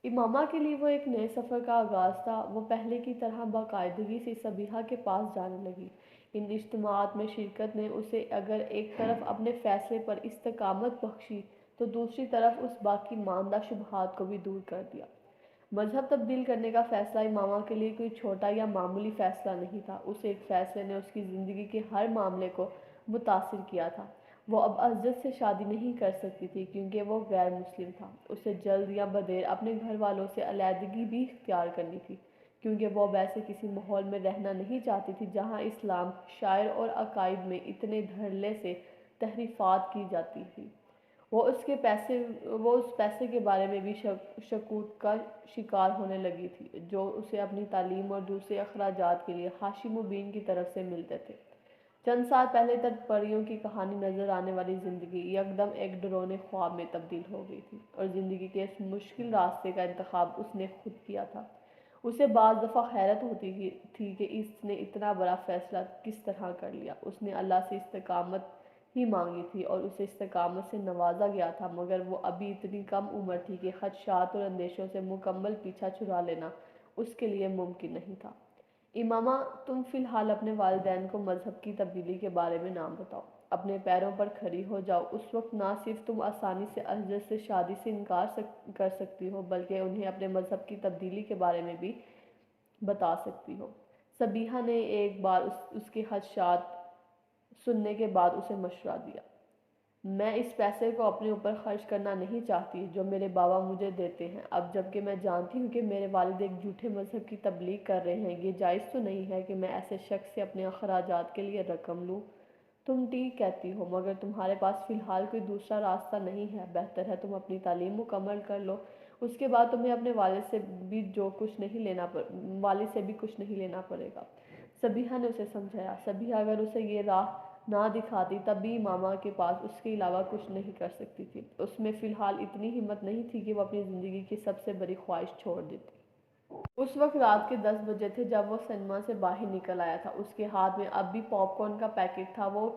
امامہ کے لیے وہ ایک نئے سفر کا آغاز تھا۔ وہ پہلے کی طرح باقاعدگی سے صبیحہ کے پاس جانے لگی۔ ان اجتماعات میں شرکت نے اسے اگر ایک طرف اپنے فیصلے پر استقامت بخشی تو دوسری طرف اس باقی ماندہ شبہات کو بھی دور کر دیا۔ مذہب تبدیل کرنے کا فیصلہ امامہ کے لیے کوئی چھوٹا یا معمولی فیصلہ نہیں تھا۔ اس ایک فیصلے نے اس کی زندگی کے ہر معاملے کو متاثر کیا تھا۔ وہ اب ازد سے شادی نہیں کر سکتی تھی کیونکہ وہ غیر مسلم تھا۔ اسے جلد یا بدیر اپنے گھر والوں سے علیحدگی بھی اختیار کرنی تھی کیونکہ وہ اب ایسے کسی ماحول میں رہنا نہیں چاہتی تھی جہاں اسلام، شاعر اور عقائد میں اتنے دھڑلے سے تحریفات کی جاتی تھی۔ وہ اس پیسے کے بارے میں بھی شکوک کا شکار ہونے لگی تھی جو اسے اپنی تعلیم اور دوسرے اخراجات کے لیے حاشی مبین کی طرف سے ملتے تھے۔ چند سال پہلے تک پریوں کی کہانی نظر آنے والی زندگی یکدم ایک ڈراؤنے خواب میں تبدیل ہو گئی تھی، اور زندگی کے اس مشکل راستے کا انتخاب اس نے خود کیا تھا۔ اسے بعض دفعہ حیرت ہوتی تھی کہ اس نے اتنا بڑا فیصلہ کس طرح کر لیا۔ اس نے اللہ سے استقامت ہی مانگی تھی اور اسے استقامت سے نوازا گیا تھا، مگر وہ ابھی اتنی کم عمر تھی کہ خدشات اور اندیشوں سے مکمل پیچھا چھڑا لینا اس کے لیے ممکن نہیں تھا۔ امامہ، تم فی الحال اپنے والدین کو مذہب کی تبدیلی کے بارے میں نہ بتاؤ۔ اپنے پیروں پر کھڑی ہو جاؤ۔ اس وقت نہ صرف تم آسانی سے ازد سے شادی سے انکار کر سکتی ہو بلکہ انہیں اپنے مذہب کی تبدیلی کے بارے میں بھی بتا سکتی ہو۔ صبیحہ نے ایک بار اس کے خدشات سننے کے بعد اسے مشورہ دیا۔ میں اس پیسے کو اپنے اوپر خرچ کرنا نہیں چاہتی جو میرے بابا مجھے دیتے ہیں، اب جبکہ میں جانتی ہوں کہ میرے والد ایک جھوٹے مذہب کی تبلیغ کر رہے ہیں۔ یہ جائز تو نہیں ہے کہ میں ایسے شخص سے اپنے اخراجات کے لیے رقم لوں۔ تم ٹھیک کہتی ہو، مگر تمہارے پاس فی الحال کوئی دوسرا راستہ نہیں ہے۔ بہتر ہے تم اپنی تعلیم مکمل کر لو، اس کے بعد تمہیں اپنے والد سے بھی کچھ نہیں لینا پڑے گا۔ صبیحہ نے اسے سمجھایا۔ صبیحہ اگر اسے یہ راہ نہ دکھاتی تب بھی امامہ کے پاس اس کے علاوہ کچھ نہیں کر سکتی تھی۔ اس میں فی الحال اتنی ہمت نہیں تھی کہ وہ اپنی زندگی کی سب سے بڑی خواہش چھوڑ دیتی۔ اس وقت رات کے 10 بجے تھے جب وہ سنیما سے باہر نکل آیا تھا۔ اس کے ہاتھ میں اب بھی پاپ کارن کا پیکٹ تھا۔ وہ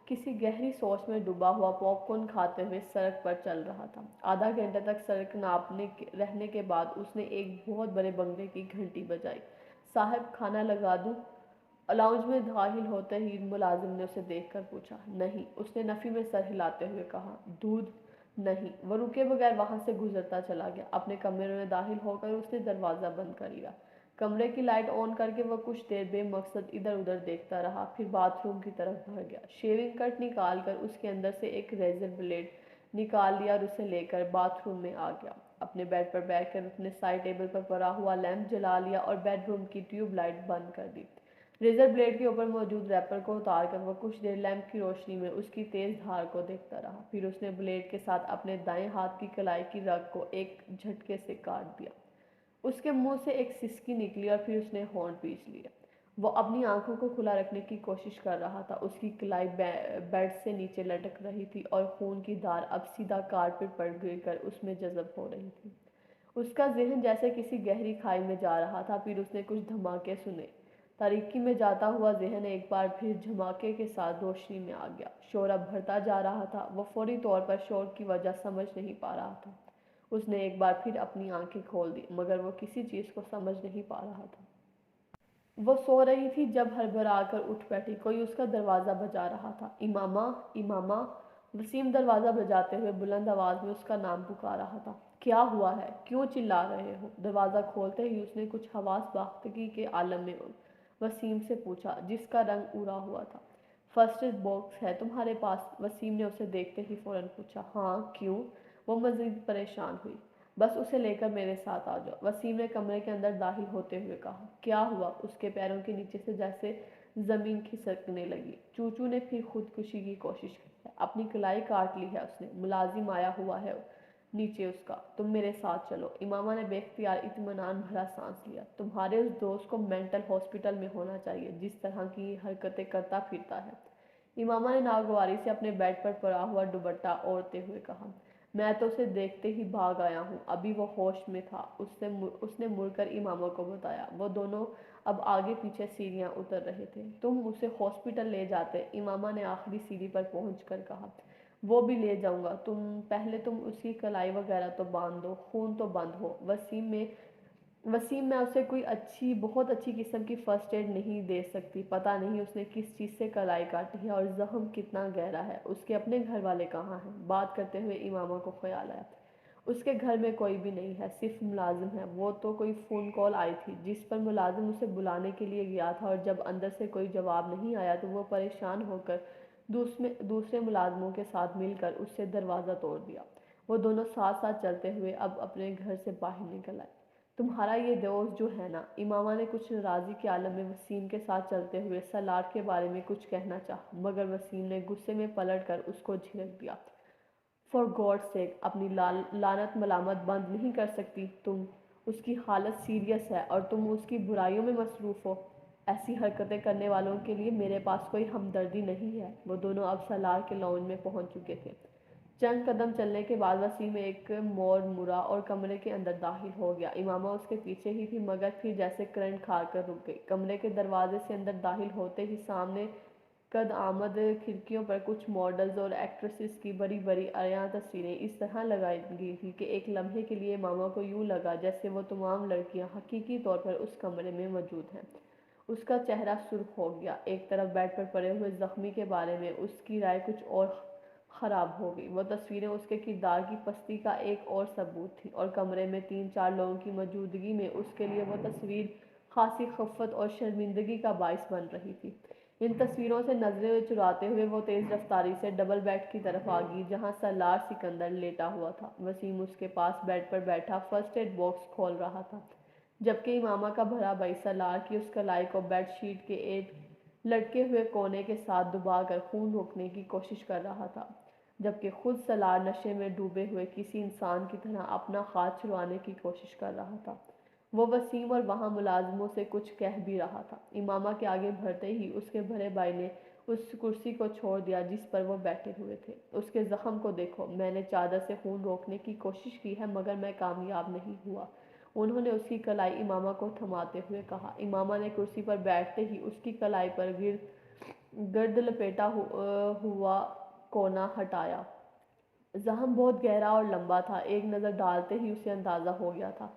کسی گہری سوچ میں ڈوبا ہوا پاپ کارن کھاتے ہوئے سڑک پر چل رہا تھا۔ آدھا گھنٹے تک سڑک ناپنے رہنے کے بعد اس نے ایک بہت بڑے بنگلے کی گھنٹی بجائی۔ صاحب، کھانا لگا دوں؟ لاؤنج میں داخل ہوتے ہی ملازم نے اسے دیکھ کر پوچھا۔ نہیں، اس نے نفی میں سر ہلاتے ہوئے کہا۔ دودھ؟ نہیں۔ وہ رکے بغیر وہاں سے گزرتا چلا گیا۔ اپنے کمرے میں داخل ہو کر اس نے دروازہ بند کر لیا۔ کمرے کی لائٹ آن کر کے وہ کچھ دیر بے مقصد ادھر ادھر دیکھتا رہا، پھر باتھ روم کی طرف بڑھ گیا۔ شیونگ کٹ نکال کر اس کے اندر سے ایک ریزر بلیڈ نکال لیا اور اسے لے کر باتھ روم میں آ گیا۔ اپنے بیڈ پر بیٹھ کر اس نے سائڈ ٹیبل پر پڑا ہوا لیمپ جلا لیا اور بیڈ روم کی ٹیوب لائٹ بند کر دی۔ ریزر بلیڈ کے اوپر موجود ریپر کو اتار کر وہ کچھ دیر لیمپ کی روشنی میں اس کی تیز دھار کو دیکھتا رہا، پھر اس نے بلیڈ کے ساتھ اپنے دائیں ہاتھ کی کلائی کی رگ کو ایک جھٹکے سے کاٹ دیا۔ اس کے منہ سے ایک سسکی نکلی اور پھر اس نے ہونٹ پیچ لیا۔ وہ اپنی آنکھوں کو کھلا رکھنے کی کوشش کر رہا تھا۔ اس کی کلائی بیڈ سے نیچے لٹک رہی تھی اور خون کی دھار اب سیدھا کارپیٹ پر گر کر اس میں جذب ہو رہی تھی۔ اس کا ذہن جیسے کسی گہری کھائی میں جا رہا تھا۔ پھر اس نے کچھ دھماکے سنے۔ تاریکی میں جاتا ہوا ذہن ایک بار پھر دھماکے کے ساتھ روشنی میں آ گیا۔ شور اب بڑھتا جا رہا تھا۔ وہ فوری طور پر شور کی وجہ سمجھ نہیں پا رہا تھا۔ اس نے ایک بار پھر اپنی آنکھیں کھول دی، مگر وہ کسی چیز کو سمجھ نہیں پا رہا تھا۔ وہ سو رہی تھی جب ہڑبڑا کر اٹھ بیٹھی۔ کوئی اس کا دروازہ بجا رہا تھا۔ امامہ، امامہ! وسیم دروازہ بجاتے ہوئے بلند آواز میں اس کا نام پکار رہا تھا۔ کیا ہوا ہے؟ کیوں چلا رہے ہو؟ دروازہ کھولتے ہی اس نے کچھ حواس باختگی کے عالم میں وسیم سے پوچھا، جس کا رنگ اڑا ہوا تھا۔ فرسٹ ایڈ باکس ہے تمہارے پاس؟ وسیم نے اسے دیکھتے ہی فوراً پوچھا۔ ہاں، کیوں؟ وہ مزید پریشان ہوئی۔ بس اسے لے کر میرے ساتھ آ جاؤ، وسیم نے کمرے کے اندر داخل ہوتے ہوئے کہا۔ کیا ہوا؟ اس کے پیروں کے نیچے سے جیسے زمین کھسکنے لگی۔ چوچو نے پھر خودکشی کی کوشش کی ہے، اپنی کلائی کاٹ لی ہے اس نے، ملازم آیا ہوا ہے نیچے اس کا، تم میرے ساتھ چلو۔ امامہ نے بے اختیار اطمینان بھرا سانس لیا۔ تمہارے اس دوست کو مینٹل ہاسپٹل میں ہونا چاہیے، جس طرح کی حرکتیں کرتا پھرتا ہے۔ امامہ نے ناگواری سے اپنے بیڈ پر پڑا ہوا دوپٹہ اوڑھتے ہوئے کہا۔ میں تو اسے دیکھتے ہی بھاگ آیا ہوں، ابھی وہ ہوش میں تھا۔ اس نے مڑ کر امامہ کو بتایا۔ وہ دونوں اب آگے پیچھے سیڑھیاں اتر رہے تھے۔ تم اسے ہاسپٹل لے جاتے، امامہ نے آخری سیڑھی پر پہنچ کر کہا۔ وہ بھی لے جاؤں گا، پہلے تم اس کی کلائی وغیرہ تو باندھ دو، خون تو بند ہو۔ وسیم میں اسے کوئی بہت اچھی قسم کی فرسٹ ایڈ نہیں دے سکتی، پتہ نہیں اس نے کس چیز سے کلائی کاٹی ہے اور زخم کتنا گہرا ہے۔ اس کے اپنے گھر والے کہاں ہیں؟ بات کرتے ہوئے امامہ کو خیال آیا، اس کے گھر میں کوئی بھی نہیں ہے، صرف ملازم ہے۔ وہ تو کوئی فون کال آئی تھی جس پر ملازم اسے بلانے کے لیے گیا تھا، اور جب اندر سے کوئی جواب نہیں آیا تو وہ پریشان ہو کر دوسرے ملازموں کے ساتھ مل کر اس سے دروازہ توڑ دیا۔ وہ دونوں ساتھ ساتھ چلتے ہوئے اب اپنے گھر سے باہر نکل آئے۔ تمہارا یہ دوست جو ہے نا، امامہ نے کچھ ناراضی کے عالم میں وسیم کے ساتھ چلتے ہوئے سلار کے بارے میں کچھ کہنا چاہا، مگر وسیم نے غصے میں پلٹ کر اس کو جھڑک دیا۔ فار گاڈ سیک، اپنی لعنت ملامت بند نہیں کر سکتی تم؟ اس کی حالت سیریس ہے اور تم اس کی برائیوں میں مصروف ہو۔ ایسی حرکتیں کرنے والوں کے لیے میرے پاس کوئی ہمدردی نہیں ہے۔ وہ دونوں اب سالار کے لاؤنج میں پہنچ چکے تھے۔ چند قدم چلنے کے بعد وسیم ایک موڑ مرا اور کمرے کے اندر داخل ہو گیا۔ امامہ اس کے پیچھے ہی تھی، مگر پھر جیسے کرنٹ کھا کر رک گئی۔ کمرے کے دروازے سے اندر داخل ہوتے ہی سامنے قد آمد کھڑکیوں پر کچھ ماڈلز اور ایکٹریسز کی بڑی بڑی عریاں تصویریں اس طرح لگائی گئی تھی کہ ایک لمحے کے لیے امامہ کو یوں لگا جیسے وہ تمام لڑکیاں حقیقی طور پر اس کمرے میں موجود ہیں۔ اس کا چہرہ سرخ ہو گیا۔ ایک طرف بیڈ پر پڑے ہوئے زخمی کے بارے میں اس کی رائے کچھ اور خراب ہو گئی۔ وہ تصویریں اس کے کردار کی پستی کا ایک اور ثبوت تھیں، اور کمرے میں 3-4 لوگوں کی موجودگی میں اس کے لیے وہ تصویر خاصی خفت اور شرمندگی کا باعث بن رہی تھی۔ ان تصویروں سے نظریں چراتے ہوئے وہ تیز رفتاری سے ڈبل بیڈ کی طرف آگئی جہاں سالار سکندر لیٹا ہوا تھا۔ وسیم اس کے پاس بیڈ پر بیٹھا فرسٹ ایڈ باکس کھول رہا تھا، جبکہ امامہ کا بھرا بھائی سالار کی اس کلائی کو بیڈ شیٹ کے ایک لٹکے ہوئے کونے کے ساتھ دبا کر خون روکنے کی کوشش کر رہا تھا، جبکہ خود سالار نشے میں ڈوبے ہوئے کسی انسان کی طرح اپنا ہاتھ چھڑوانے کی کوشش کر رہا تھا۔ وہ وسیم اور وہاں ملازموں سے کچھ کہہ بھی رہا تھا۔ امامہ کے آگے بڑھتے ہی اس کے بڑے بھائی نے اس کرسی کو چھوڑ دیا جس پر وہ بیٹھے ہوئے تھے۔ اس کے زخم کو دیکھو، میں نے چادر سے خون روکنے کی کوشش کی ہے مگر میں کامیاب نہیں ہوا، انہوں نے اس کی کلائی امامہ کو تھماتے ہوئے کہا۔ امامہ نے کرسی پر بیٹھتے ہی اس کی کلائی پر گرد لپیٹا ہوا کونا ہٹایا۔ زخم بہت گہرا اور لمبا تھا، ایک نظر ڈالتے ہی اسے اندازہ ہو گیا تھا۔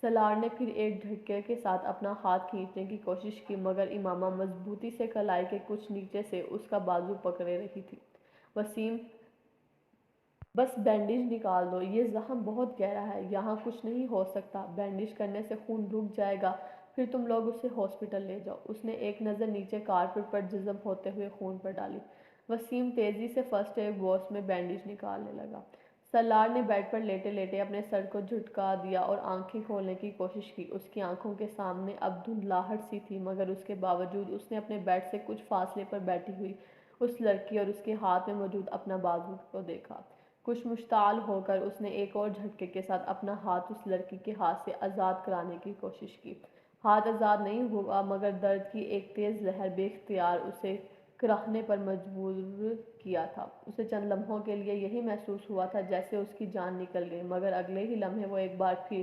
سالار نے پھر ایک جھٹکے کے ساتھ اپنا ہاتھ کھینچنے کی کوشش کی مگر امامہ مضبوطی سے کلائی کے کچھ نیچے سے اس کا بازو پکڑے رہی تھی۔ وسیم، بس بینڈیج نکال دو، یہ زخم بہت گہرا ہے، یہاں کچھ نہیں ہو سکتا، بینڈیج کرنے سے خون رک جائے گا، پھر تم لوگ اسے ہاسپٹل لے جاؤ۔ اس نے ایک نظر نیچے کارپٹ پر جذب ہوتے ہوئے خون پر ڈالی۔ وسیم تیزی سے فرسٹ ایڈ باکس میں بینڈیج نکالنے لگا۔ سالار نے بیڈ پر لیٹے لیٹے اپنے سر کو جھٹکا دیا اور آنکھیں کھولنے کی کوشش کی۔ اس کی آنکھوں کے سامنے اب دھندلاہٹ سی تھی، مگر اس کے باوجود اس نے اپنے بیڈ سے کچھ فاصلے پر بیٹھی ہوئی اس لڑکی اور اس کے ہاتھ میں موجود اپنا بازو کو دیکھا۔ کچھ مشتعل ہو کر اس نے ایک اور جھٹکے کے ساتھ اپنا ہاتھ اس لڑکی کے ہاتھ سے آزاد کرانے کی کوشش کی۔ ہاتھ آزاد نہیں ہوا مگر درد کی ایک تیز لہر بے اختیار اسے کراہنے پر مجبور کیا تھا۔ اسے چند لمحوں کے لیے یہی محسوس ہوا تھا جیسے اس کی جان نکل گئی، مگر اگلے ہی لمحے وہ ایک بار پھر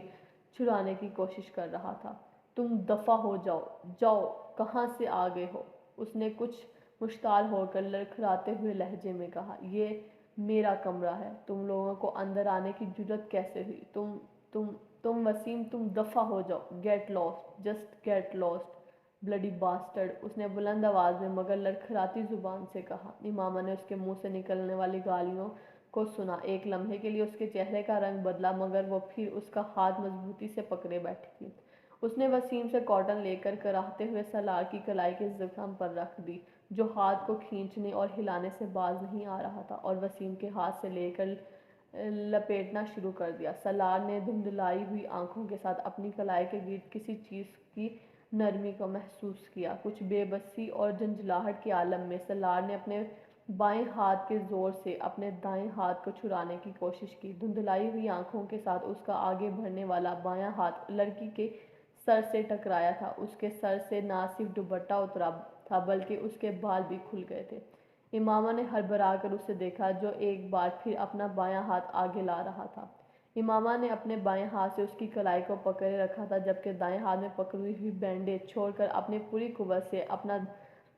چھڑانے کی کوشش کر رہا تھا۔ تم دفع ہو جاؤ، جاؤ، کہاں سے آ گئے ہو؟ اس نے کچھ مشتعل ہو کر لڑکھڑاتے ہوئے لہجے میں کہا۔ یہ میرا کمرہ ہے، تم لوگوں کو اندر آنے کی جرأت کیسے ہوئی؟ تم وسیم، تم دفع ہو جاؤ، get lost, just get lost, bloody bastard, اس نے بلند آواز میں مگر لڑکھڑاتی زبان سے کہا۔ امامہ نے اس کے منہ سے نکلنے والی گالیوں کو سنا۔ ایک لمحے کے لیے اس کے چہرے کا رنگ بدلا مگر وہ پھر اس کا ہاتھ مضبوطی سے پکڑے بیٹھی تھی۔ اس نے وسیم سے کاٹن لے کر کراہتے ہوئے سالار کی کلائی کے زخم پر رکھ دی جو ہاتھ کو کھینچنے اور ہلانے سے باز نہیں آ رہا تھا، اور وسیم کے ہاتھ سے لے کر لپیٹنا شروع کر دیا۔ سالار نے دھندلائی ہوئی آنکھوں کے ساتھ اپنی کلائی کے گرد کسی چیز کی نرمی کو محسوس کیا۔ کچھ بے بسی اور جھنجھلاہٹ کے عالم میں سالار نے اپنے بائیں ہاتھ کے زور سے اپنے دائیں ہاتھ کو چھڑانے کی کوشش کی۔ دھندلائی ہوئی آنکھوں کے ساتھ اس کا آگے بڑھنے والا بایاں ہاتھ لڑکی کے سر سے ٹکرایا تھا۔ اس کے سر سے نہ صرف دوپٹہ اترا تھا بلکہ اس کے بال بھی کھل گئے تھے۔ امامہ نے ہڑبڑا کر اسے دیکھا جو ایک بار پھر اپنا بایاں ہاتھ آگے لا رہا تھا۔ امامہ نے اپنے بائیں ہاتھ سے اس کی کلائی کو پکڑے رکھا تھا جبکہ دائیں ہاتھ میں پکڑی ہوئی بینڈیج چھوڑ کر اپنی پوری قوت سے اپنا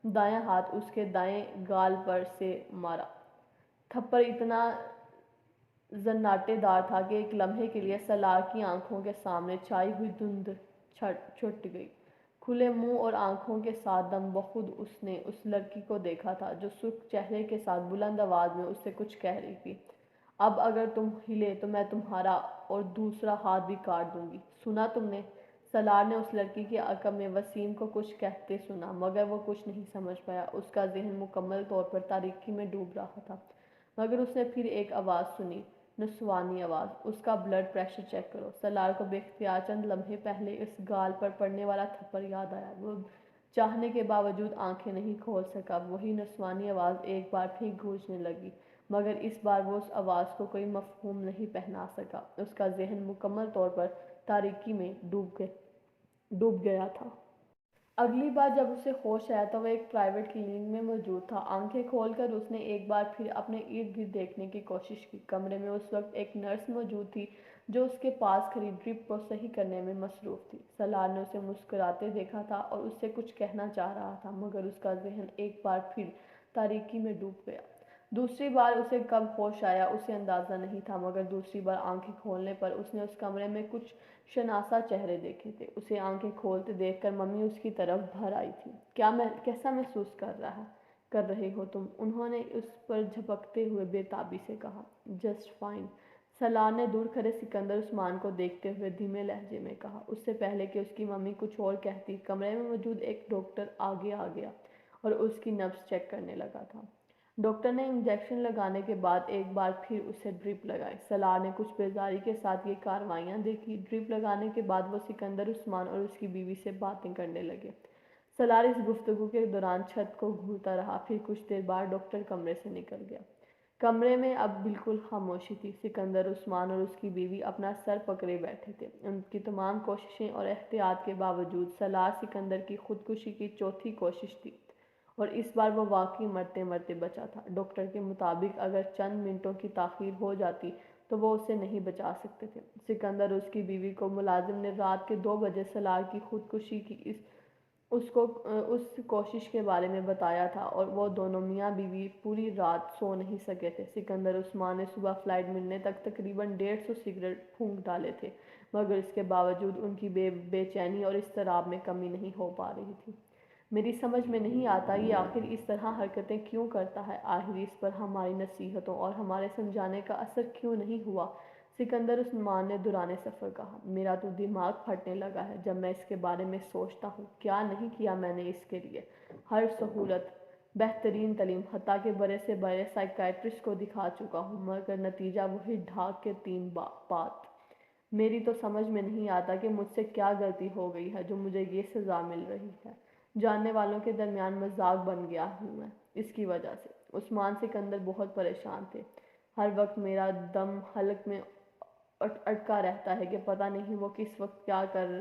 دایاں ہاتھ اس کے دائیں گال پر سے مارا۔ تھپڑ اتنا زناٹے دار تھا کہ ایک لمحے کے لیے سالار کی آنکھوں کے سامنے چھائی ہوئی دھند چھٹ گئی۔ کھلے منہ اور آنکھوں کے ساتھ دم بخود اس نے اس لڑکی کو دیکھا تھا جو سرخ چہرے کے ساتھ بلند آواز میں اس سے کچھ کہہ رہی تھی۔ اب اگر تم ہلے تو میں تمہارا اور دوسرا ہاتھ بھی کاٹ دوں گی، سنا تم نے؟ سالار نے اس لڑکی کے عقب میں وسیم کو کچھ کہتے سنا، مگر وہ کچھ نہیں سمجھ پایا۔ اس کا ذہن مکمل طور پر تاریکی میں ڈوب رہا تھا۔ مگر اس نے پھر ایک آواز سنی، نسوانی آواز، اس کا بلڈ پریشر چیک کرو۔ سالار کو بے اختیار چند لمحے پہلے اس گال پر پڑنے والا تھپڑ یاد آیا۔ وہ چاہنے کے باوجود آنکھیں نہیں کھول سکا۔ وہی نسوانی آواز ایک بار پھر گونجنے لگی، مگر اس بار وہ اس آواز کو کوئی مفہوم نہیں پہنا سکا۔ اس کا ذہن مکمل طور پر تاریکی میں ڈوب گیا تھا۔ اگلی بار جب اسے ہوش آیا تو وہ ایک پرائیویٹ کلینک میں موجود تھا۔ آنکھیں کھول کر اس نے ایک بار پھر اپنے ارد گرد دیکھنے کی کوشش کی۔ کمرے میں اس وقت ایک نرس موجود تھی جو اس کے پاس کھڑی ڈرپ کو صحیح کرنے میں مصروف تھی۔ سالار نے اسے مسکراتے دیکھا تھا اور اس سے کچھ کہنا چاہ رہا تھا، مگر اس کا ذہن ایک بار پھر تاریکی میں ڈوب گیا۔ دوسری بار اسے کب ہوش آیا اسے اندازہ نہیں تھا، مگر دوسری بار آنکھیں کھولنے پر اس نے اس کمرے میں کچھ شناسا چہرے دیکھے تھے۔ اسے آنکھیں کھولتے دیکھ کر ممی اس کی طرف بھر آئی تھی۔ کیسا محسوس کر رہے ہو تم؟ انہوں نے اس پر جھپکتے ہوئے بے تابی سے کہا۔ جسٹ فائن، سالار نے دور کھڑے سکندر عثمان کو دیکھتے ہوئے دھیمے لہجے میں کہا۔ اس سے پہلے کہ اس کی ممی کچھ اور کہتی، کمرے میں موجود ایک ڈاکٹر آگے آ گیا اور اس کی نبض چیک کرنے لگا تھا۔ ڈاکٹر نے انجیکشن لگانے کے بعد ایک بار پھر اسے ڈرپ لگائی۔ سالار نے کچھ بیزاری کے ساتھ یہ کارروائیاں دیکھی۔ ڈرپ لگانے کے بعد وہ سکندر عثمان اور اس کی بیوی سے باتیں کرنے لگے۔ سالار اس گفتگو کے دوران چھت کو گھورتا رہا، پھر کچھ دیر بعد ڈاکٹر کمرے سے نکل گیا۔ کمرے میں اب بالکل خاموشی تھی۔ سکندر عثمان اور اس کی بیوی اپنا سر پکڑے بیٹھے تھے۔ ان کی تمام کوششیں اور احتیاط کے باوجود سالار سکندر کی خودکشی کی چوتھی کوشش تھی اور اس بار وہ واقعی مرتے مرتے بچا تھا۔ ڈاکٹر کے مطابق اگر چند منٹوں کی تاخیر ہو جاتی تو وہ اسے نہیں بچا سکتے تھے۔ سکندر اور اس کی بیوی کو ملازم نے رات کے 2 بجے سالار کی خودکشی کی اس کوشش کے بارے میں بتایا تھا اور وہ دونوں میاں بیوی پوری رات سو نہیں سکے تھے۔ سکندر عثمان نے صبح فلائٹ ملنے تک تقریباً 150 سگریٹ پھونک ڈالے تھے، مگر اس کے باوجود ان کی بے چینی اور اضطراب میں کمی نہیں ہو پا رہی تھی۔ میری سمجھ میں نہیں آتا یہ آخر اس طرح حرکتیں کیوں کرتا ہے، آخر اس پر ہماری نصیحتوں اور ہمارے سمجھانے کا اثر کیوں نہیں ہوا؟ سکندر عثمان نے دوران سفر کہا۔ میرا تو دماغ پھٹنے لگا ہے جب میں اس کے بارے میں سوچتا ہوں۔ کیا نہیں کیا میں نے اس کے لیے؟ ہر سہولت، بہترین تعلیم، حتیٰ کہ بڑے سے بڑے سائیکیٹرسٹ کو دکھا چکا ہوں، مگر نتیجہ وہی ڈھاک کے 3 بات۔ میری تو سمجھ میں نہیں آتا کہ مجھ سے کیا غلطی ہو گئی ہے جو مجھے یہ سزا مل رہی ہے۔ جاننے والوں کے درمیان مذاق بن گیا ہوں میں اس کی وجہ سے۔ عثمان سکندر بہت پریشان تھے۔ ہر وقت میرا دم حلق میں اٹکا رہتا ہے کہ پتہ نہیں وہ کس وقت کیا کر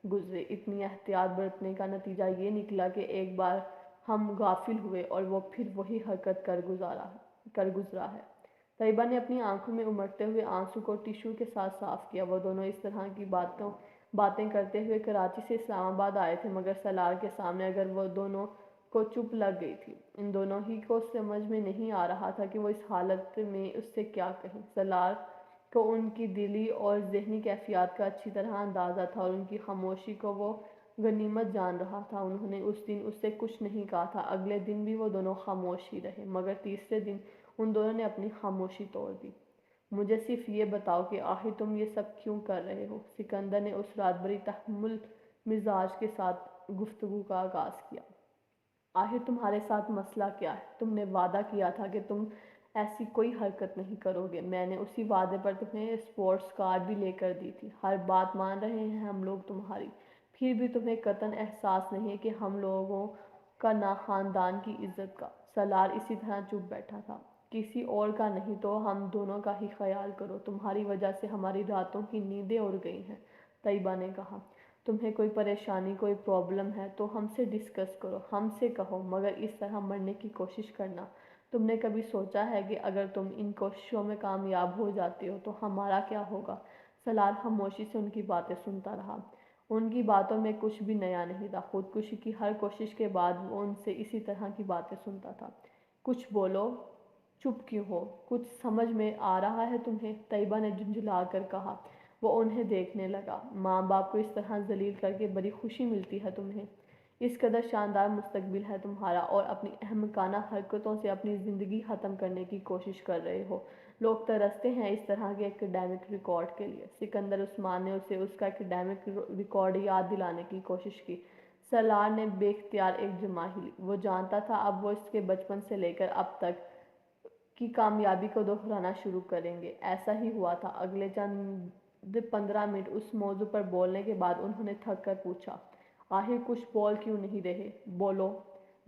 گزرے۔ اتنی احتیاط برتنے کا نتیجہ یہ نکلا کہ ایک بار ہم غافل ہوئے اور وہ پھر وہی حرکت کر گزرا ہے۔ طیبہ نے اپنی آنکھوں میں امڑتے ہوئے آنسو کو ٹیشو کے ساتھ صاف کیا۔ وہ دونوں اس طرح کی باتیں کرتے ہوئے کراچی سے اسلام آباد آئے تھے، مگر سالار کے سامنے اگر وہ دونوں کو چپ لگ گئی تھی۔ ان دونوں ہی کو سمجھ میں نہیں آ رہا تھا کہ وہ اس حالت میں اس سے کیا کہیں۔ سالار کو ان کی دلی اور ذہنی کیفیات کا اچھی طرح اندازہ تھا اور ان کی خاموشی کو وہ غنیمت جان رہا تھا۔ انہوں نے اس دن اس سے کچھ نہیں کہا تھا۔ اگلے دن بھی وہ دونوں خاموش ہی رہے، مگر تیسرے دن ان دونوں نے اپنی خاموشی توڑ دی۔ مجھے صرف یہ بتاؤ کہ آخر تم یہ سب کیوں کر رہے ہو؟ سکندر نے اس رات بڑی تحمل مزاج کے ساتھ گفتگو کا آغاز کیا۔ آخر تمہارے ساتھ مسئلہ کیا ہے؟ تم نے وعدہ کیا تھا کہ تم ایسی کوئی حرکت نہیں کرو گے۔ میں نے اسی وعدے پر تمہیں اسپورٹس کار بھی لے کر دی تھی۔ ہر بات مان رہے ہیں ہم لوگ تمہاری، پھر بھی تمہیں قطعاً احساس نہیں ہے کہ ہم لوگوں کا نہ خاندان کی عزت کا۔ سالار اسی طرح چپ بیٹھا تھا۔ کسی اور کا نہیں تو ہم دونوں کا ہی خیال کرو، تمہاری وجہ سے ہماری راتوں کی نیندیں اڑ گئی ہیں۔ طیبہ نے کہا۔ تمہیں کوئی پریشانی، کوئی پرابلم ہے تو ہم سے ڈسکس کرو، ہم سے کہو، مگر اس طرح مرنے کی کوشش کرنا۔ تم نے کبھی سوچا ہے کہ اگر تم ان کوششوں میں کامیاب ہو جاتے ہو تو ہمارا کیا ہوگا؟ سالار خاموشی سے ان کی باتیں سنتا رہا۔ ان کی باتوں میں کچھ بھی نیا نہیں تھا۔ خودکشی کی ہر کوشش کے بعد وہ ان سے اسی طرح کی باتیں سنتا تھا۔ کچھ بولو، چپ کیوں ہو؟ کچھ سمجھ میں آ رہا ہے تمہیں؟ طیبہ نے جھنجھلا کر کہا۔ وہ انہیں دیکھنے لگا۔ ماں باپ کو اس طرح ذلیل کر کے بڑی خوشی ملتی ہے تمہیں؟ اس قدر شاندار مستقبل ہے تمہارا اور اپنی احمقانہ حرکتوں سے اپنی زندگی ختم کرنے کی کوشش کر رہے ہو۔ لوگ ترستے ہیں اس طرح کے ایکیڈیمک ریکارڈ کے لیے۔ سکندر عثمان نے اسے اس کا ایکیڈیمک ریکارڈ یاد دلانے کی کوشش کی۔ سالار نے بے اختیار ایک جماہی لی۔ وہ جانتا تھا اب وہ اس کے بچپن سے لے کر اب تک کی کامیابی کو دہرانا شروع کریں گے۔ ایسا ہی ہوا تھا۔ اگلے چند 15 منٹ اس موضوع پر بولنے کے بعد انہوں نے تھک کر پوچھا، آخر کچھ بول کیوں نہیں رہے؟ بولو۔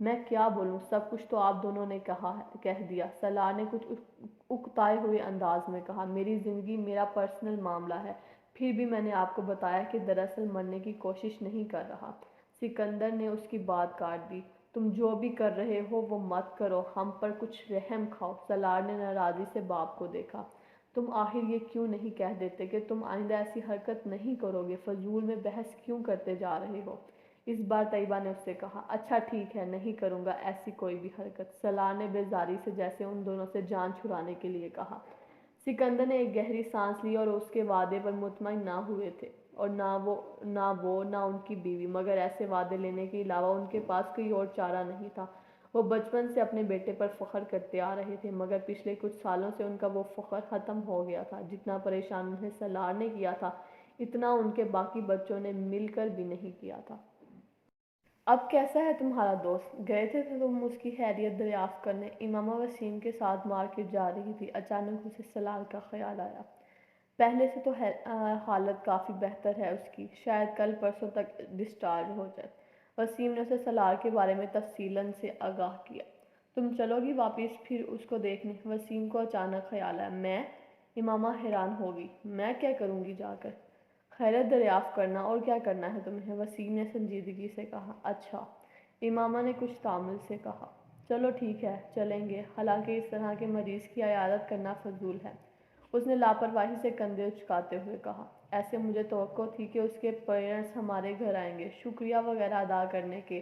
میں کیا بولوں؟ سب کچھ تو آپ دونوں نے کہہ دیا، سالار نے کچھ اکتائے ہوئے انداز میں کہا۔ میری زندگی میرا پرسنل معاملہ ہے، پھر بھی میں نے آپ کو بتایا کہ دراصل مرنے کی کوشش نہیں کر رہا۔ سکندر نے اس کی بات کاٹ دی۔ تم جو بھی کر رہے ہو وہ مت کرو، ہم پر کچھ رحم کھاؤ۔ سالار نے ناراضی سے باپ کو دیکھا۔ تم آخر یہ کیوں نہیں کہہ دیتے کہ تم آئندہ ایسی حرکت نہیں کرو گے؟ فضول میں بحث کیوں کرتے جا رہے ہو؟ اس بار طیبہ نے اس سے کہا۔ اچھا ٹھیک ہے، نہیں کروں گا ایسی کوئی بھی حرکت، سالار نے بیزاری سے جیسے ان دونوں سے جان چھڑانے کے لیے کہا۔ سکندر نے ایک گہری سانس لی اور اس کے وعدے پر مطمئن نہ ہوئے تھے، اور نہ ان کی بیوی، مگر ایسے وعدے لینے کے علاوہ ان کے پاس کوئی اور چارہ نہیں تھا۔ وہ بچپن سے اپنے بیٹے پر فخر کرتے آ رہے تھے، مگر پچھلے کچھ سالوں سے ان کا وہ فخر ختم ہو گیا تھا۔ جتنا پریشان انہیں سالار نے کیا تھا، اتنا ان کے باقی بچوں نے مل کر بھی نہیں کیا تھا۔ اب کیسا ہے تمہارا دوست؟ گئے تھے تم اس کی خیریت دریافت کرنے؟ امامہ وسیم کے ساتھ مارکیٹ جا رہی تھی، اچانک اسے سالار کا خیال آیا۔ پہلے سے تو حالت کافی بہتر ہے اس کی، شاید کل پرسوں تک ڈسچارج ہو جائے۔ وسیم نے اسے سالار کے بارے میں تفصیلاً سے آگاہ کیا۔ تم چلو گی واپس پھر اس کو دیکھنے؟ وسیم کو اچانک خیال آیا۔ میں؟ امامہ حیران ہوگی۔ میں کیا کروں گی جا کر؟ خیریت دریافت کرنا، اور کیا کرنا ہے تمہیں؟ وسیم نے سنجیدگی سے کہا۔ اچھا، امامہ نے کچھ تامل سے کہا۔ چلو ٹھیک ہے، چلیں گے، حالانکہ اس طرح کے مریض کی عیادت کرنا فضول ہے۔ اس نے لاپرواہی سے کندھے اچکاتے ہوئے کہا۔ ایسے مجھے توقع تھی کہ اس کے پیرنٹس ہمارے گھر آئیں گے، شکریہ وغیرہ ادا کرنے کے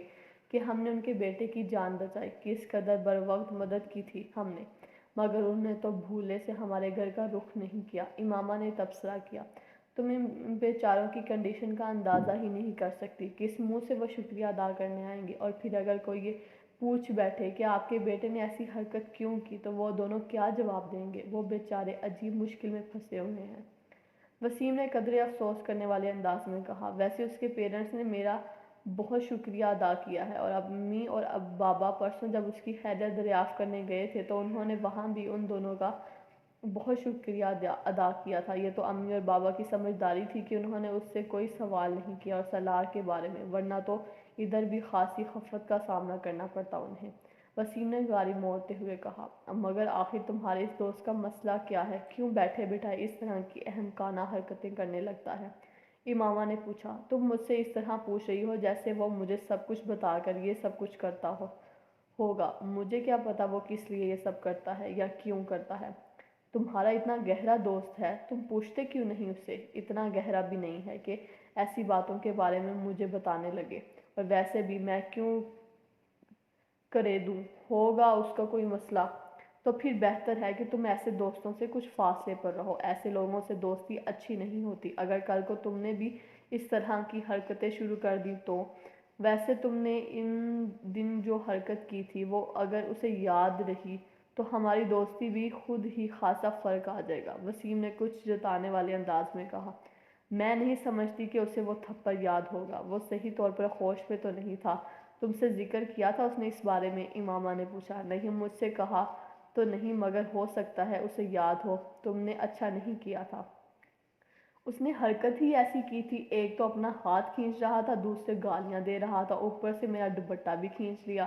کہ ہم نے ان کے بیٹے کی جان بچائی، کس قدر بروقت مدد کی تھی ہم نے، مگر انہوں نے تو بھولے سے ہمارے گھر کا رخ نہیں کیا۔ امامہ نے تبصرہ کیا۔ تم ان بیچاروں کی کنڈیشن کا اندازہ ہی نہیں کر سکتی، کس منہ سے وہ شکریہ ادا کرنے آئیں گے؟ اور پھر اگر کوئی یہ پوچھ بیٹھے کہ آپ کے بیٹے نے ایسی حرکت کیوں کی تو وہ دونوں کیا جواب دیں گے؟ وہ بیچارے عجیب مشکل میں پھنسے ہوئے ہیں۔ وسیم نے قدرے افسوس کرنے والے انداز میں کہا۔ ویسے اس کے پیرنٹس نے میرا بہت شکریہ ادا کیا ہے، اور امی اور بابا پرسوں جب اس کی خیریت دریافت کرنے گئے تھے تو انہوں نے وہاں بھی ان دونوں کا بہت شکریہ ادا کیا تھا۔ یہ تو امی اور بابا کی سمجھداری تھی کہ انہوں نے اس سے کوئی سوال نہیں کیا اور سالار کے بارے میں، ورنہ تو ادھر بھی خاصی خفت کا سامنا کرنا پڑتا انہیں۔ وسیم نے گاڑی موڑتے ہوئے کہا۔ مگر آخر تمہارے اس دوست کا مسئلہ کیا ہے؟ کیوں بیٹھے بٹھائے اس طرح کی احمقانہ حرکتیں کرنے لگتا ہے؟ امامہ نے پوچھا۔ تم مجھ سے اس طرح پوچھ رہی ہو جیسے وہ مجھے سب کچھ بتا کر یہ سب کچھ کرتا ہوگا۔ مجھے کیا پتا وہ کس لیے یہ سب کرتا ہے یا کیوں کرتا ہے؟ تمہارا اتنا گہرا دوست ہے، تم پوچھتے کیوں نہیں اس سے؟ اتنا گہرا بھی نہیں ہے کہ ایسی باتوں کے بارے میں مجھے بتانے لگے، اور ویسے بھی میں کیوں کرے دوں؟ ہوگا اس کا کوئی مسئلہ تو پھر بہتر ہے کہ تم ایسے دوستوں سے کچھ فاصلے پر رہو۔ ایسے لوگوں سے دوستی اچھی نہیں ہوتی۔ اگر کل کو تم نے بھی اس طرح کی حرکتیں شروع کر دی تو؟ ویسے تم نے ان دن جو حرکت کی تھی وہ اگر اسے یاد رہی تو ہماری دوستی بھی خود ہی خاصا فرق آ جائے گا۔ وسیم نے کچھ جتانے والے انداز میں کہا۔ میں نہیں سمجھتی کہ اسے وہ تھپڑ یاد ہوگا، وہ صحیح طور پر ہوش پہ تو نہیں تھا۔ تم سے ذکر کیا تھا اس نے اس بارے میں؟ امامہ نے پوچھا۔ نہیں، مجھ سے کہا تو نہیں، مگر ہو سکتا ہے اسے یاد ہو۔ تم نے اچھا نہیں کیا تھا۔ اس نے حرکت ہی ایسی کی تھی، ایک تو اپنا ہاتھ کھینچ رہا تھا، دوسرے گالیاں دے رہا تھا، اوپر سے میرا دوپٹہ بھی کھینچ لیا۔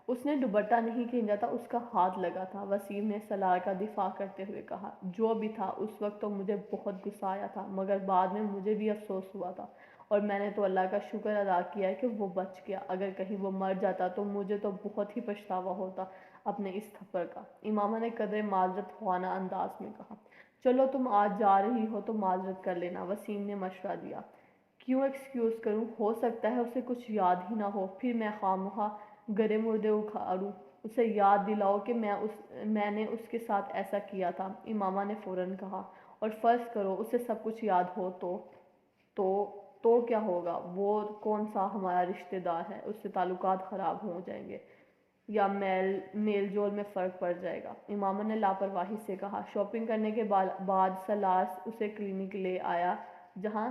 اس نے دوپٹہ نہیں کھینچا تھا، اس کا ہاتھ لگا تھا، وسیم نے سالار کا دفاع کرتے ہوئے کہا۔ جو بھی تھا، اس وقت تو مجھے بہت غصہ آیا تھا، مگر بعد میں مجھے بھی افسوس ہوا تھا، اور میں نے تو اللہ کا شکر ادا کیا ہے کہ وہ بچ گیا۔ اگر کہیں وہ مر جاتا تو مجھے تو بہت ہی پچھتاوا ہوتا اپنے اس تھپڑ کا۔ امامہ نے قدرے معذرت خواہ انداز میں کہا۔ چلو تم آج جا رہی ہو تو معذرت کر لینا، وسیم نے مشورہ دیا۔ کیوں ایکسکیوز کروں؟ ہو سکتا ہے اسے کچھ یاد ہی نہ ہو، پھر میں خواہ مخواہ گرے مردے اکھاڑوں اسے یاد دلاؤ کہ میں نے اس کے ساتھ ایسا کیا تھا۔ امامہ نے فوراً کہا، اور فرض کرو اسے سب کچھ یاد ہو تو کیا ہوگا؟ وہ کون سا ہمارا رشتہ دار ہے؟ اس سے تعلقات خراب ہو جائیں گے یا میل جول میں فرق پڑ جائے گا؟ امامہ نے لاپرواہی سے کہا۔ شاپنگ کرنے کے بعد سالار اسے کلینک لے آیا جہاں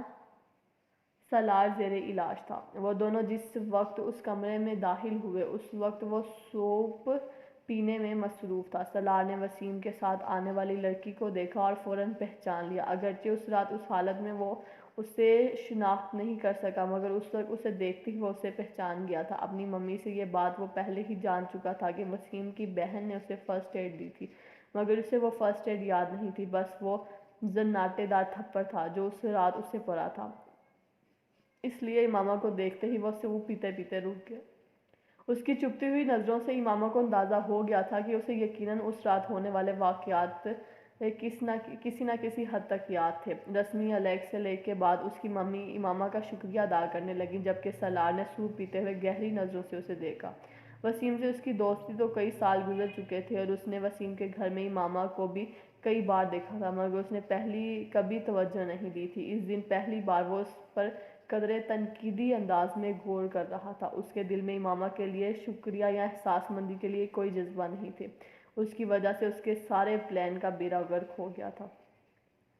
سالار زیر علاج تھا۔ وہ دونوں جس وقت اس کمرے میں داخل ہوئے اس وقت وہ سوپ پینے میں مصروف تھا۔ سالار نے وسیم کے ساتھ آنے والی لڑکی کو دیکھا اور فوراً پہچان لیا۔ اگرچہ اس رات اس حالت میں وہ اسے شناخت نہیں کر سکا مگر اس وقت اسے دیکھتے ہی وہ اسے پہچان گیا تھا۔ اپنی ممی سے یہ بات وہ پہلے ہی جان چکا تھا کہ وسیم کی بہن نے اسے فرسٹ ایڈ دی تھی، مگر اسے وہ فرسٹ ایڈ یاد نہیں تھی، بس وہ زناٹے دار تھپڑ تھا جو اس رات اسے پڑا تھا۔ اس لیے امامہ کو دیکھتے ہی وہ سوپ پیتے پیتے رک گیا۔ اس کی چپتی ہوئی نظروں سے امامہ کو اندازہ ہو گیا تھا کہ اسے یقیناً اس رات ہونے والے واقعات کسی نہ کسی حد تک یاد تھے۔ رسمی علیگ کے بعد اس کی ممی امامہ کا شکریہ ادا کرنے لگیں جبکہ سالار نے سوپ پیتے ہوئے گہری نظروں سے اسے دیکھا۔ وسیم سے اس کی دوستی تو کئی سال گزر چکے تھے اور اس نے وسیم کے گھر میں امامہ کو بھی کئی بار دیکھا تھا مگر اس نے کبھی توجہ نہیں دی تھی۔ اس دن پہلی بار وہ اس پر قدرے تنقیدی انداز میں غور کر رہا تھا۔ اس کے دل میں امامہ کے لیے شکریہ یا احساس مندی کے لیے کوئی جذبہ نہیں تھے۔ اس کی وجہ سے اس کے سارے پلان کا بیڑا غرق ہو گیا تھا۔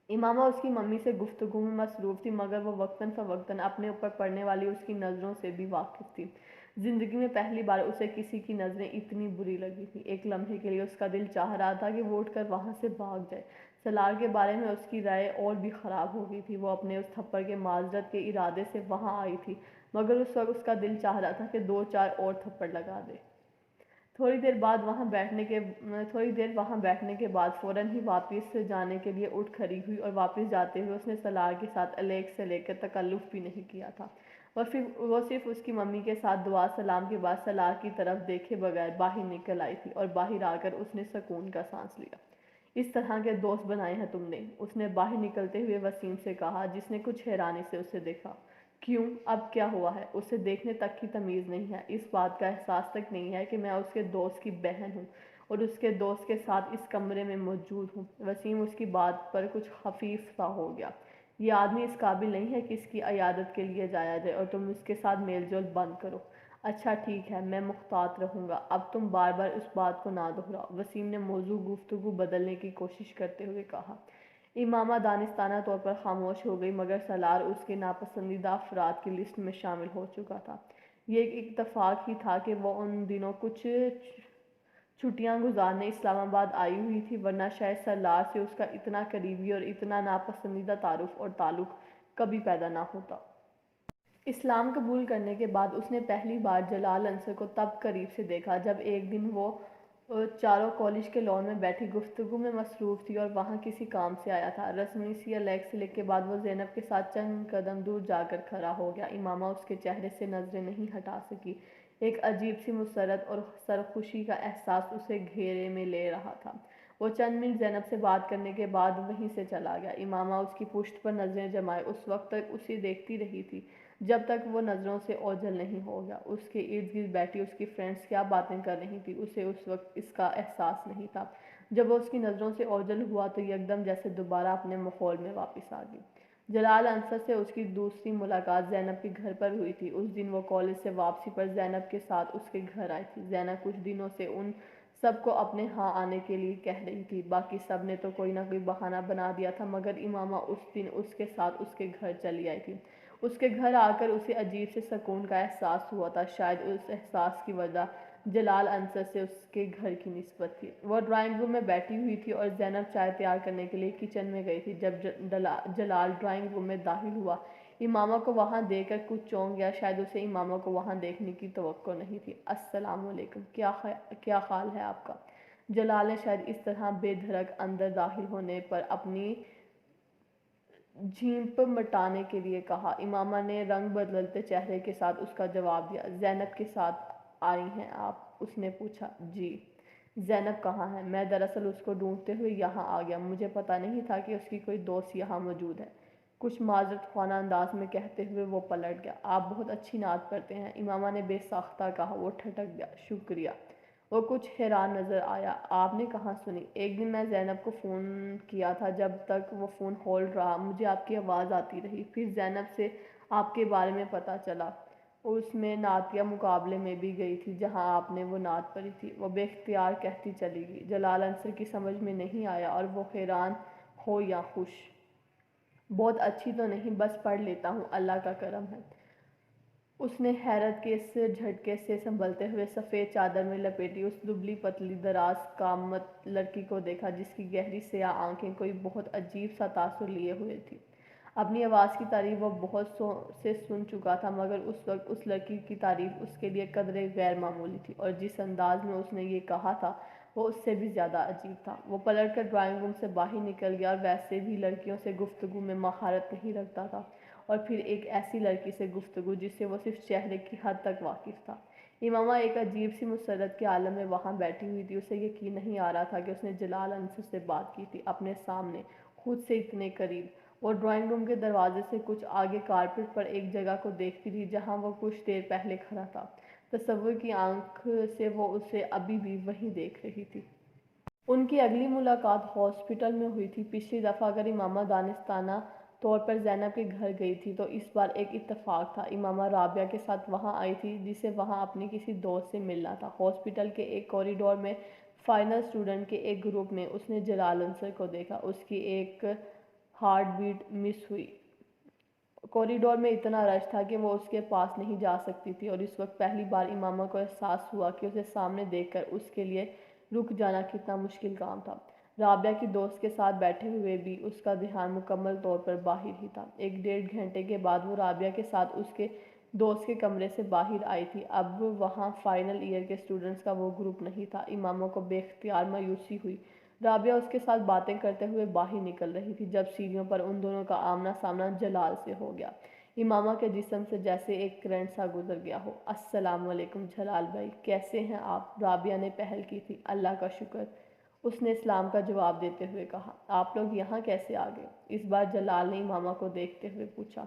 امامہ اس کی ممی سے گفتگو میں مصروف تھی مگر وہ وقتاً فوقتاً اپنے اوپر پڑنے والی اس کی نظروں سے بھی واقف تھی۔ زندگی میں پہلی بار اسے کسی کی نظریں اتنی بری لگی تھیں۔ ایک لمحے کے لیے اس کا دل چاہ رہا تھا کہ وہ اٹھ کر وہاں سے بھاگ جائے۔ سالار کے بارے میں اس کی رائے اور بھی خراب ہو گئی تھی۔ وہ اپنے اس تھپڑ کے معذرت کے ارادے سے وہاں آئی تھی مگر اس وقت اس کا دل چاہ رہا تھا کہ 2-4 اور تھپڑ لگا دے۔ تھوڑی دیر وہاں بیٹھنے کے بعد فوراً ہی واپس جانے کے لیے اٹھ کھڑی ہوئی اور واپس جاتے ہوئے اس نے سالار کے ساتھ علیگ سے لے کر تکلف بھی نہیں کیا تھا۔ وہ صرف اس کی ممی کے ساتھ دعا سلام کے بعد سالار کی طرف دیکھے بغیر باہر نکل آئی تھی اور باہر آ کر اس نے سکون کا سانس لیا۔ اس طرح کے دوست بنائے ہیں تم نے؟ اس نے باہر نکلتے ہوئے وسیم سے کہا جس نے کچھ حیرانی سے اسے دیکھا۔ کیوں؟ اب کیا ہوا ہے؟ اسے دیکھنے تک کی تمیز نہیں ہے، اس بات کا احساس تک نہیں ہے کہ میں اس کے دوست کی بہن ہوں اور اس کے دوست کے ساتھ اس کمرے میں موجود ہوں۔ وسیم اس کی بات پر کچھ خفیف سا ہو گیا۔ یہ آدمی اس قابل نہیں ہے کہ اس کی عیادت کے لیے جایا جائے اور تم اس کے ساتھ میل جول بند کرو۔ اچھا ٹھیک ہے، میں محتاط رہوں گا، اب تم بار بار اس بات کو نہ دہراؤ۔ وسیم نے موضوع گفتگو بدلنے کی کوشش کرتے ہوئے کہا۔ امامہ دانستانہ طور پر خاموش ہو گئی مگر سالار اس کے ناپسندیدہ افراد کی لسٹ میں شامل ہو چکا تھا۔ یہ ایک اتفاق ہی تھا کہ وہ ان دنوں کچھ چھٹیاں گزارنے اسلام آباد آئی ہوئی تھی ورنہ شاید سالار سے اس کا اتنا قریبی اور اتنا ناپسندیدہ تعارف اور تعلق کبھی پیدا نہ ہوتا۔ اسلام قبول کرنے کے بعد اس نے پہلی بار جلال انصر کو تب قریب سے دیکھا جب ایک دن وہ چاروں کالج کے لان میں بیٹھی گفتگو میں مصروف تھی اور وہاں کسی کام سے آیا تھا۔ رسمی سی علیگ کے بعد وہ زینب کے ساتھ چند قدم دور جا کر کھڑا ہو گیا۔ امامہ اس کے چہرے سے نظریں نہیں ہٹا سکی۔ ایک عجیب سی مسرت اور سرخوشی کا احساس اسے گھیرے میں لے رہا تھا۔ وہ چند منٹ زینب سے بات کرنے کے بعد وہیں سے چلا گیا۔ امامہ اس کی پشت پر نظریں جمائے اس وقت تک اسے دیکھتی رہی تھی جب تک وہ نظروں سے اوجھل نہیں ہو گیا۔ اس کے ارد گرد بیٹھی اس کی فرینڈز کیا باتیں کر رہی تھی اسے اس وقت اس کا احساس نہیں تھا۔ جب وہ اس کی نظروں سے اوجھل ہوا تو یکدم جیسے دوبارہ اپنے ماحول میں واپس آ گئی۔ جلال انصر سے اس کی دوسری ملاقات زینب کے گھر پر ہوئی تھی۔ اس دن وہ کالج سے واپسی پر زینب کے ساتھ اس کے گھر آئی تھی۔ زینب کچھ دنوں سے ان سب کو اپنے ہاں آنے کے لیے کہہ رہی تھی، باقی سب نے تو کوئی نہ کوئی بہانہ بنا دیا تھا مگر امامہ اس دن اس کے ساتھ اس کے گھر چلی آئی تھی۔ اس کے گھر آ کر اسے عجیب سے سکون کا احساس ہوا تھا۔ شاید اس احساس کی وجہ جلال انصر سے اس کے گھر کی نسبت تھی۔ وہ ڈرائنگ روم میں بیٹھی ہوئی تھی اور زینب چائے تیار کرنے کے لیے کچن میں گئی تھی۔ جب جلال ڈرائنگ روم میں داخل ہوا امامہ کو وہاں دیکھ کر کچھ چونک گیا، شاید اسے امامہ کو وہاں دیکھنے کی توقع نہیں تھی۔ السلام علیکم، کیا حال ہے آپ کا؟ جلال نے شاید اس طرح بے دھڑک اندر داخل ہونے پر اپنی جھیمپ مٹانے کے لیے کہا۔ امامہ نے رنگ بدلتے چہرے کے ساتھ اس کا جواب دیا۔ زینب کے ساتھ آئی ہیں آپ؟ اس نے پوچھا۔ جی۔ زینب کہاں ہے؟ میں دراصل اس کو ڈھونڈتے ہوئے یہاں آ گیا، مجھے پتہ نہیں تھا کہ اس کی کوئی دوست یہاں موجود ہے، کچھ معذرت خواہ انداز میں کہتے ہوئے وہ پلٹ گیا۔ آپ بہت اچھی نعت پڑھتے ہیں، امامہ نے بے ساختہ کہا۔ وہ ٹھٹک گیا۔ شکریہ۔ وہ کچھ حیران نظر آیا۔ آپ نے کہاں سنی؟ ایک دن میں زینب کو فون کیا تھا، جب تک وہ فون ہولڈ رہا مجھے آپ کی آواز آتی رہی۔ پھر زینب سے آپ کے بارے میں پتہ چلا، اس میں نعتیہ مقابلے میں بھی گئی تھی جہاں آپ نے وہ نعت پڑھی تھی۔ وہ بے اختیار کہتی چلی گئی۔ جلال عنصر کی سمجھ میں نہیں آیا اور وہ حیران ہو یا خوش۔ بہت اچھی تو نہیں، بس پڑھ لیتا ہوں، اللہ کا کرم ہے۔ اس نے حیرت کے اس جھٹکے سے سنبھلتے ہوئے سفید چادر میں لپیٹی اس دبلی پتلی دراز قامت لڑکی کو دیکھا جس کی گہری سیاہ آنکھیں کوئی بہت عجیب سا تاثر لیے ہوئے تھی۔ اپنی آواز کی تعریف وہ بہت سے سن چکا تھا، مگر اس وقت اس لڑکی کی تعریف اس کے لیے قدرے غیر معمولی تھی، اور جس انداز میں اس نے یہ کہا تھا وہ اس سے بھی زیادہ عجیب تھا۔ وہ پلٹ کر ڈرائنگ روم سے باہر نکل گیا اور ویسے بھی لڑکیوں سے گفتگو میں مہارت نہیں رکھتا تھا، اور پھر ایک ایسی لڑکی سے گفتگو جس سے وہ صرف چہرے کی حد تک واقف تھا۔ امامہ ایک عجیب سی مسرت کے عالم میں وہاں بیٹھی ہوئی تھی۔ اسے یقین نہیں آ رہا تھا کہ اس نے جلال عنصر سے بات کی تھی، اپنے سامنے، خود سے اتنے قریب۔ وہ ڈرائنگ روم کے دروازے سے کچھ آگے کارپٹ پر ایک جگہ کو دیکھتی تھی جہاں وہ کچھ دیر پہلے کھڑا تھا۔ تصور کی آنکھ سے وہ اسے ابھی بھی وہیں دیکھ رہی تھی۔ ان کی اگلی ملاقات ہاسپٹل میں ہوئی تھی۔ پچھلی دفعہ اگر امامہ دانستانہ طور پر زینب کے گھر گئی تھی تو اس بار ایک اتفاق تھا۔ امامہ رابعہ کے ساتھ وہاں آئی تھی، جسے وہاں اپنی کسی دوست سے ملنا تھا۔ ہاسپٹل کے ایک کوریڈور میں فائنل اسٹوڈنٹ کے ایک گروپ میں اس نے جلال عنصر کو دیکھا۔ اس کی ایک ہارٹ بیٹ مس ہوئی۔ کوریڈور میں اتنا رش تھا کہ وہ اس کے پاس نہیں جا سکتی تھی، اور اس وقت پہلی بار امامہ کو احساس ہوا کہ اسے سامنے دیکھ کر اس کے لیے رک جانا کتنا مشکل کام تھا۔ رابعہ کی دوست کے ساتھ بیٹھے ہوئے بھی اس کا دھیان مکمل طور پر باہر ہی تھا۔ ایک ڈیڑھ گھنٹے کے بعد وہ رابعہ کے ساتھ اس کے دوست کے کمرے سے باہر آئی تھی۔ اب وہاں فائنل ایئر کے اسٹوڈنٹس کا وہ گروپ نہیں تھا۔ امامہ کو بے اختیار مایوسی ہوئی۔ رابعہ اس کے ساتھ باتیں کرتے ہوئے باہر نکل رہی تھی جب سیڑھیوں پر ان دونوں کا آمنا سامنا جلال سے ہو گیا۔ امامہ کے جسم سے جیسے ایک کرنٹ سا گزر گیا ہو۔ السلام علیکم جلال بھائی، کیسے ہیں آپ؟ رابعہ نے پہل کی تھی۔ اللہ کا شکر، اس نے اسلام کا جواب دیتے ہوئے کہا۔ آپ لوگ یہاں کیسے آ گئے؟ اس بار جلال نے امامہ کو دیکھتے ہوئے پوچھا۔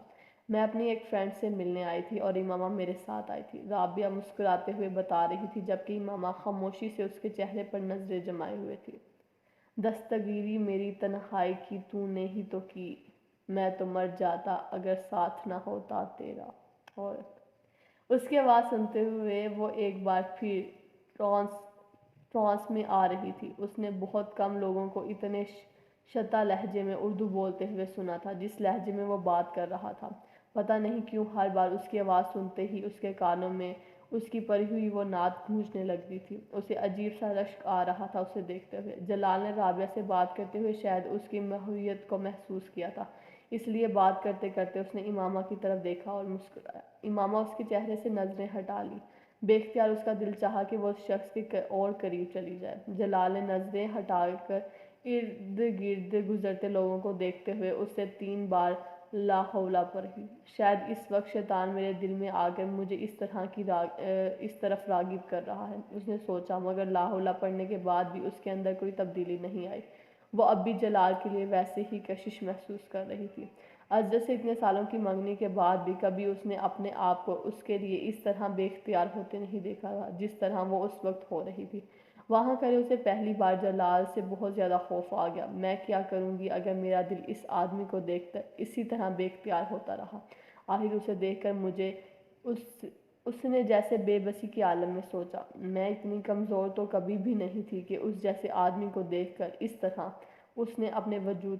میں اپنی ایک فرینڈ سے ملنے آئی تھی اور امامہ میرے ساتھ آئی تھی، رابعہ مسکراتے ہوئے بتا رہی تھی، جبکہ امامہ خاموشی سے اس کے چہرے پر نظریں جمائے ہوئے تھی۔ دستگیری میری تنہائی کی تو نے ہی تو کی، میں تو مر جاتا اگر ساتھ نہ ہوتا تیرا۔ عورت اس کی آواز سنتے ہوئے وہ ایک بار پھر ٹرانس میں آ رہی تھی۔ اس نے بہت کم لوگوں کو اتنے شتا لہجے میں اردو بولتے ہوئے سنا تھا جس لہجے میں وہ بات کر رہا تھا۔ پتہ نہیں کیوں ہر بار اس کی آواز سنتے ہی اس کے کانوں میں اس کی پڑھی ہوئی وہ نعت گونجنے لگتی تھی۔ اسے عجیب سا رشک آ رہا تھا اسے دیکھتے ہوئے۔ جلال نے رابعہ سے بات کرتے ہوئے شاید اس کی محویت کو محسوس کیا تھا، اس لیے بات کرتے کرتے اس نے امامہ کی طرف دیکھا اور مسکرایا۔ امامہ اس کے چہرے سے نظریں ہٹا لی۔ بے اختیار اس کا دل چاہا کہ وہ اس شخص کے اور قریب چلی جائے۔ جلال نے نظریں ہٹا کر ارد گرد گزرتے لوگوں کو دیکھتے ہوئے اس سے 3 بار لا حول پڑھی۔ شاید اس وقت شیطان میرے دل میں آ کر مجھے اس طرف راغب کر رہا ہے، اس نے سوچا، مگر لا حول پڑھنے کے بعد بھی اس کے اندر کوئی تبدیلی نہیں آئی۔ وہ اب بھی جلال کے لیے ویسے ہی کشش محسوس کر رہی تھی۔ اجدر سے اتنے سالوں کی منگنی کے بعد بھی کبھی اس نے اپنے آپ کو اس کے لیے اس طرح بے اختیار ہوتے نہیں دیکھا تھا جس طرح وہ اس وقت ہو رہی تھی۔ وہاں کھڑے اسے پہلی بار جلال سے بہت زیادہ خوف آ گیا۔ میں کیا کروں گی اگر میرا دل اس آدمی کو دیکھ کر اسی طرح بے اختیار ہوتا رہا؟ آخر اسے دیکھ کر مجھے اس نے جیسے بے بسی کے عالم میں سوچا، میں اتنی کمزور تو کبھی بھی نہیں تھی کہ اس جیسے آدمی کو دیکھ کر اس طرح اس نے اپنے وجود